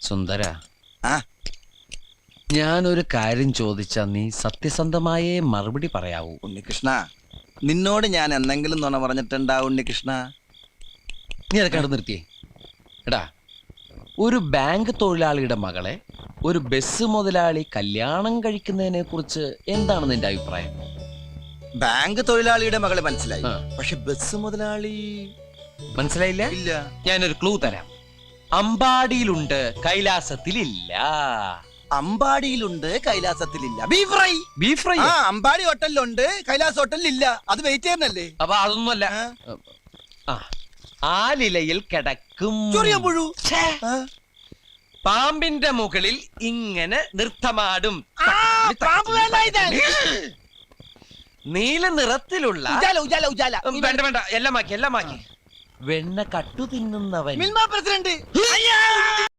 സുന്ദര, ആ ഞാനൊരു കാര്യം ചോദിച്ചാ നീ സത്യസന്ധമായേ മറുപടി പറയാവൂ. ഉണ്ണികൃഷ്ണ, നിന്നോട് ഞാൻ എന്തെങ്കിലും നുണ പറഞ്ഞിട്ടുണ്ടാ ഉണ്ണികൃഷ്ണ? നീ അതൊക്കെ അവിടെ നിർത്തിയേ. എടാ, ഒരു ബാങ്ക് തൊഴിലാളിയുടെ മകളെ ഒരു ബസ് മുതലാളി കല്യാണം കഴിക്കുന്നതിനെ കുറിച്ച് എന്താണ് നിന്റെ അഭിപ്രായം? ബാങ്ക് തൊഴിലാളിയുടെ മകളെ മനസ്സിലായി, ആ. പക്ഷെ ബസ് മുതലാളി മനസ്സിലായില്ല? ഇല്ല. ഞാനൊരു ക്ലൂ തരാം. അമ്പാടിയിലുണ്ട്, കൈലാസത്തിലില്ല. അമ്പാടിയിലുണ്ട്, കൈലാസത്തിലില്ല. Beef fry. Beef fry. ആ, അമ്പാടി ഹോട്ടലിലുണ്ട്, കൈലാസ് ഹോട്ടലിലില്ല. അത് വെയിറ്റ് ചെയ്യുന്നല്ലേ? അപ്പൊ അതൊന്നുമല്ല. ആ, ആലിലയിൽ കിടക്കും ചൊറിയാൻ പുഴു. ഛേ, ആ. പാമ്പിന്റെ മുകളിൽ ഇങ്ങനെ നൃത്തമാടും. നീല നിറത്തിലുള്ള ഉജാല, ഉജാല, ഉജാല. വേണ്ട വേണ്ട, എല്ലാം മാക്കി. വെണ്ണ കട്ടു തിന്നുന്നവൻ. മിൽമ പ്രസിഡന്റ്.